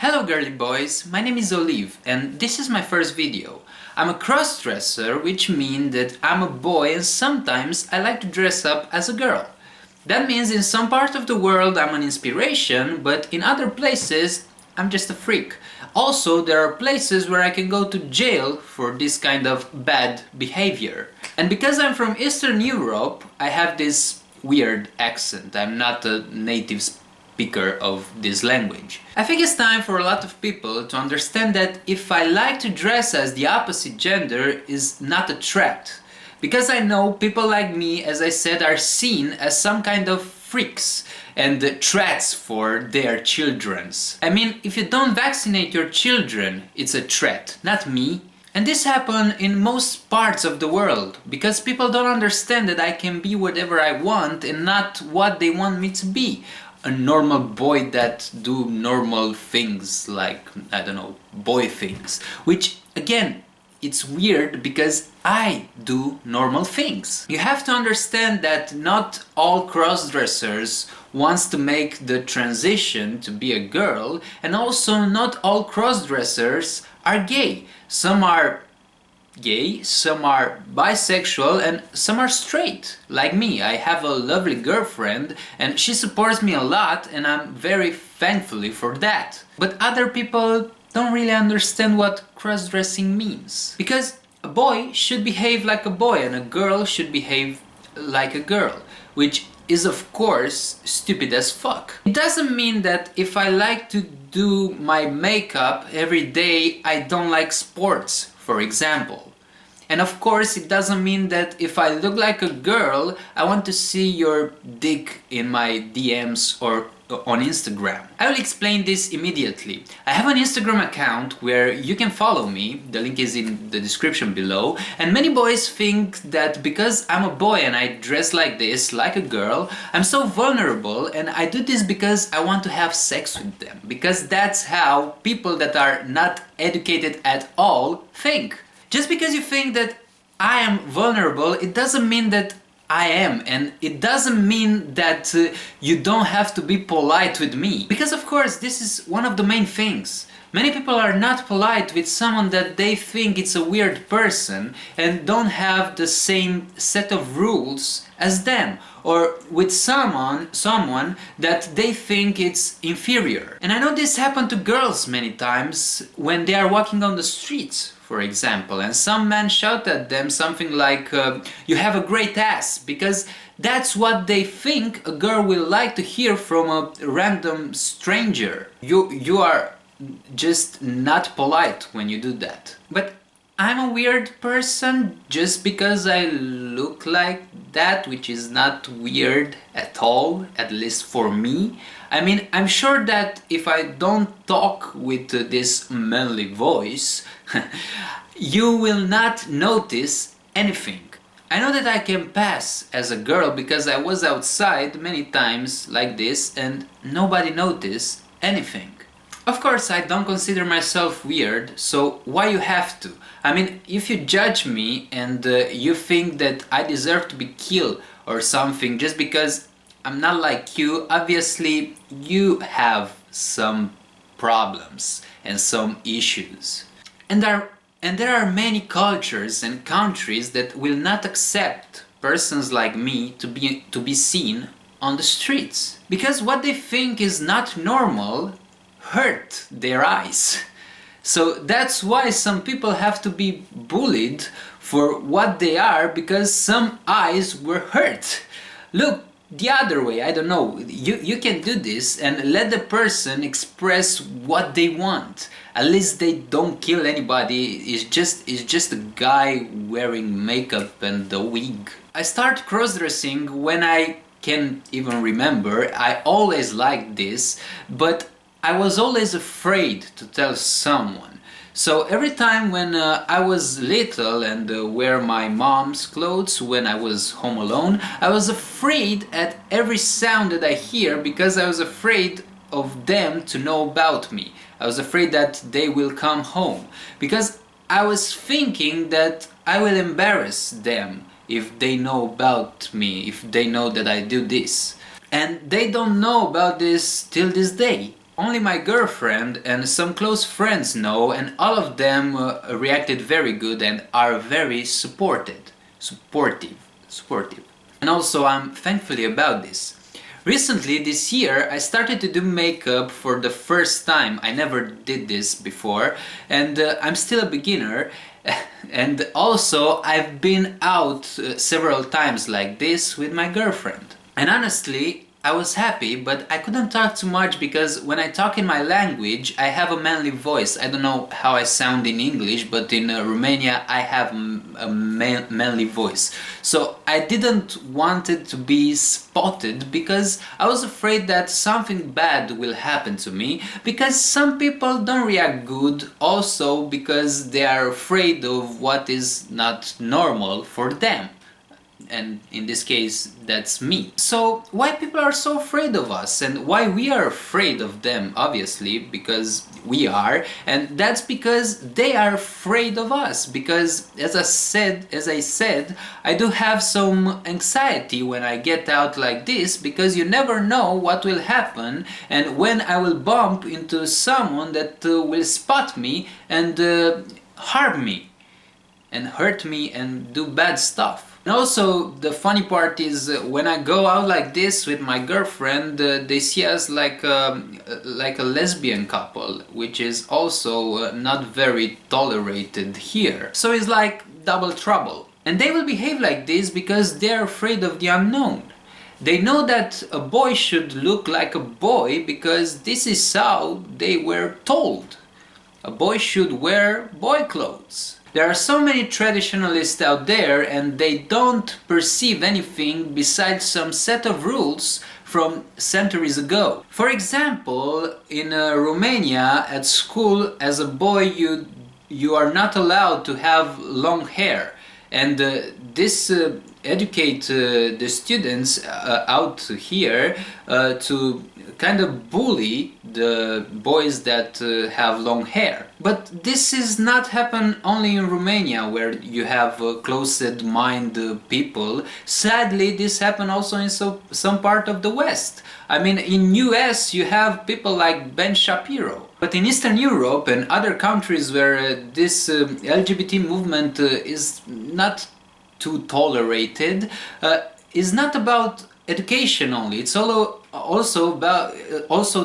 Hello girly boys, my name is Olive and this is my first video. I'm a crossdresser, which means that I'm a boy and sometimes I like to dress up as a girl. That means in some part of the world I'm an inspiration, but in other places I'm just a freak. Also, there are places where I can go to jail for this kind of bad behavior. And because I'm from Eastern Europe, I have this weird accent. I'm not a native speaker of this language. I think it's time for a lot of people to understand that if I like to dress as the opposite gender is not a threat. Because I know people like me, as I said, are seen as some kind of freaks and threats for their childrens. I mean, if you don't vaccinate your children, it's a threat, not me. And this happens in most parts of the world, because people don't understand that I can be whatever I want and not what they want me to be. A normal boy that do normal things like, I don't know, boy things. Which, again, it's weird because I do normal things. You have to understand that not all crossdressers wants to make the transition to be a girl, and also not all crossdressers are gay. Some are gay, some are bisexual, and some are straight, like me. I have a lovely girlfriend and she supports me a lot and I'm very thankful for that. But other people don't really understand what cross-dressing means. Because a boy should behave like a boy and a girl should behave like a girl, which is of course stupid as fuck. It doesn't mean that if I like to do my makeup every day, I don't like sports, for example. And of course it doesn't mean that if I look like a girl, I want to see your dick in my DMs or on Instagram. I will explain this immediately. I have an Instagram account where you can follow me, the link is in the description below, and many boys think that because I'm a boy and I dress like this, like a girl, I'm so vulnerable and I do this because I want to have sex with them. Because that's how people that are not educated at all think. Just because you think that I am vulnerable, it doesn't mean that I am, and it doesn't mean that you don't have to be polite with me. Because of course this is one of the main things. Many people are not polite with someone that they think it's a weird person and don't have the same set of rules as them, or with someone that they think it's inferior. And I know this happened to girls many times when they are walking on the streets, for example, and some man shout at them something like you have a great ass, because that's what they think a girl will like to hear from a random stranger. You are just not polite when you do that. But I'm a weird person just because I look like that, which is not weird at all, at least for me. I mean, I'm sure that if I don't talk with this manly voice, you will not notice anything. I know that I can pass as a girl because I was outside many times like this and nobody noticed anything. Of course, I don't consider myself weird, so why you have to? I mean, if you judge me and you think that I deserve to be killed or something just because I'm not like you, obviously you have some problems and some issues. And there are many cultures and countries that will not accept persons like me to be seen on the streets. Because what they think is not normal hurt their eyes. So that's why some people have to be bullied for what they are, because some eyes were hurt. Look the other way, I don't know, you can do this and let the person express what they want. At least they don't kill anybody, it's just a guy wearing makeup and a wig. I start cross-dressing when I can even remember. I always liked this, but I was always afraid to tell someone. So every time when I was little and wear my mom's clothes when I was home alone, I was afraid at every sound that I hear because I was afraid of them to know about me. I was afraid that they will come home because I was thinking that I will embarrass them if they know about me, if they know that I do this. And they don't know about this till this day. only my girlfriend and some close friends know, and all of them reacted very good and are very supportive. And also I'm thankfully about this. Recently, this year, I started to do makeup for the first time. I never did this before, and I'm still a beginner. And also, I've been out several times like this with my girlfriend. And honestly, I was happy, but I couldn't talk too much because when I talk in my language, I have a manly voice. I don't know how I sound in English, but in Romania I have a manly voice. So I didn't want it to be spotted because I was afraid that something bad will happen to me, because some people don't react good, also because they are afraid of what is not normal for them. And in this case, that's me. So why people are so afraid of us, and why we are afraid of them? Obviously because we are, and that's because they are afraid of us, because as I said, I do have some anxiety when I get out like this, because you never know what will happen and when I will bump into someone that will spot me and harm me and hurt me and do bad stuff. And also the funny part is when I go out like this with my girlfriend, they see us like a lesbian couple, which is also not very tolerated here. So it's like double trouble. And they will behave like this because they're afraid of the unknown. They know that a boy should look like a boy because this is how they were told. A boy should wear boy clothes. There are so many traditionalists out there, and they don't perceive anything besides some set of rules from centuries ago. For example, in Romania, at school, as a boy you are not allowed to have long hair, and this educate the students out here to kind of bully the boys that have long hair. But this is not happen only in Romania, where you have closed-minded people. Sadly, this happen also in some part of the West. I mean, in US you have people like Ben Shapiro. But in Eastern Europe and other countries where this LGBT movement is not too tolerated, is not about education only. It's also about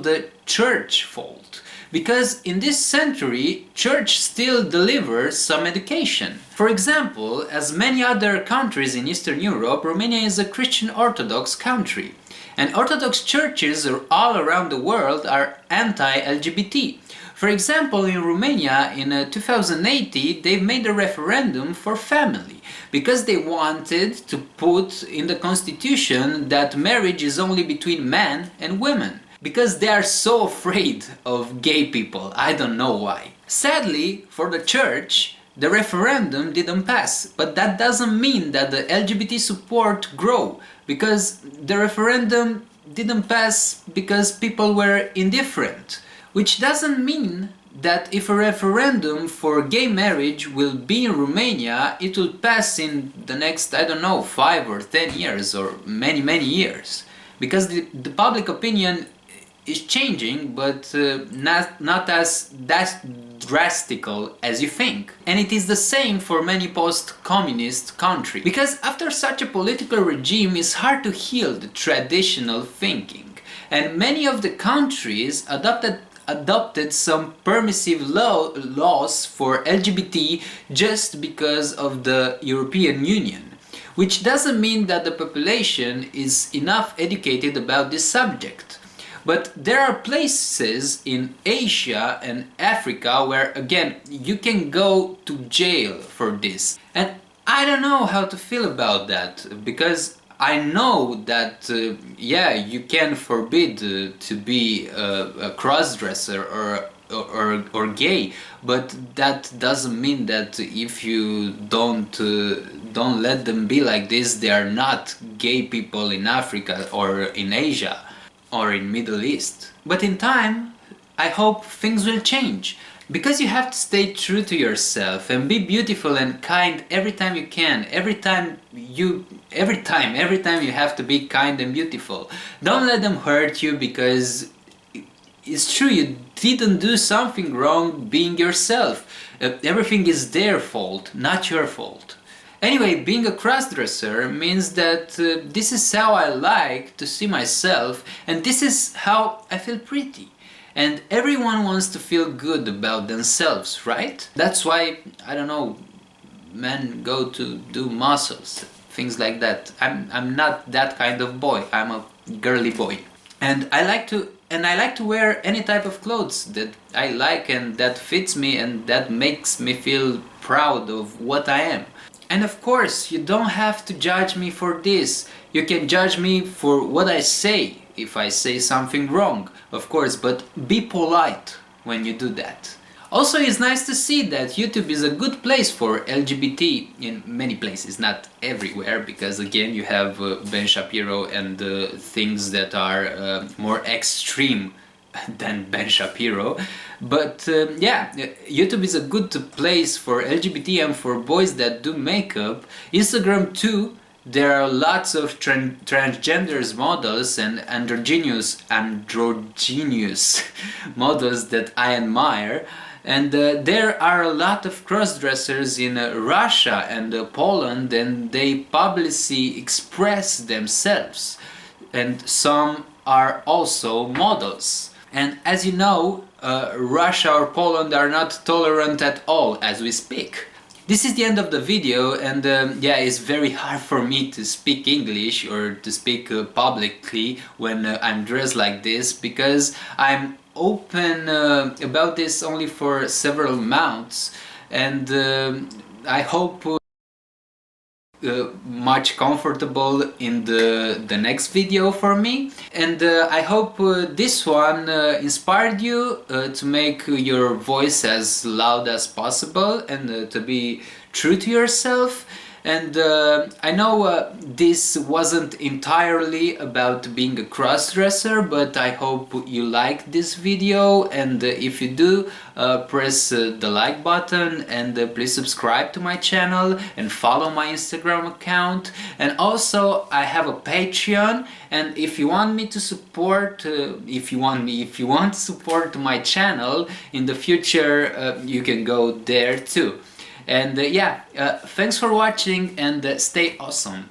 the church fault, because in this century church still delivers some education. For example, as many other countries in Eastern Europe, Romania is a Christian Orthodox country, and Orthodox churches all around the world are anti-LGBT. For example, in Romania in 2018 they made a referendum for family, because they wanted to put in the constitution that marriage is only between men and women, because they are so afraid of gay people. I don't know why. Sadly, for the church, the referendum didn't pass, but that doesn't mean that the LGBT support grow, because the referendum didn't pass because people were indifferent. Which doesn't mean that if a referendum for gay marriage will be in Romania, it will pass in the next, I don't know, 5 or 10 years or many years. Because the public opinion is changing, but not as that drastical as you think. And it is the same for many post-communist countries. Because after such a political regime, it's hard to heal the traditional thinking. And many of the countries adopted some permissive laws for LGBT just because of the European Union, which doesn't mean that the population is enough educated about this subject. But there are places in Asia and Africa where, again, you can go to jail for this. And I don't know how to feel about that, because I know that, yeah, you can forbid to be a crossdresser or gay, but that doesn't mean that if you don't let them be like this, they are not gay people in Africa or in Asia or in Middle East. But in time, I hope things will change. Because you have to stay true to yourself and be beautiful and kind every time you can. Every time you have to be kind and beautiful. Don't let them hurt you, because it's true, you didn't do something wrong being yourself. Everything is their fault, not your fault. Anyway, being a crossdresser means that this is how I like to see myself, and this is how I feel pretty. And everyone wants to feel good about themselves, right? That's why, I don't know, men go to do muscles, things like that. I'm not that kind of boy. I'm a girly boy. And I like to wear any type of clothes that I like and that fits me and that makes me feel proud of what I am. And of course, you don't have to judge me for this. You can judge me for what I say, if I say something wrong, of course, but be polite when you do that. Also, it's nice to see that YouTube is a good place for LGBT in many places, not everywhere, because again you have Ben Shapiro and things that are more extreme than Ben Shapiro. But yeah, YouTube is a good place for LGBT and for boys that do makeup. Instagram too. There are lots of transgenders models and androgynous models that I admire. And there are a lot of crossdressers in Russia and Poland, and they publicly express themselves. And some are also models. And as you know, Russia or Poland are not tolerant at all as we speak. This is the end of the video, and yeah, it's very hard for me to speak English or to speak publicly when I'm dressed like this, because I'm open about this only for several months, and I hope much comfortable in the next video for me, and I hope this one inspired you to make your voice as loud as possible and to be true to yourself. And I know this wasn't entirely about being a crossdresser, but I hope you liked this video, and if you do, press the like button, and please subscribe to my channel and follow my Instagram account. And also I have a Patreon, and if you want me to support, if you want to support my channel in the future, you can go there too. And yeah, thanks for watching, and stay awesome.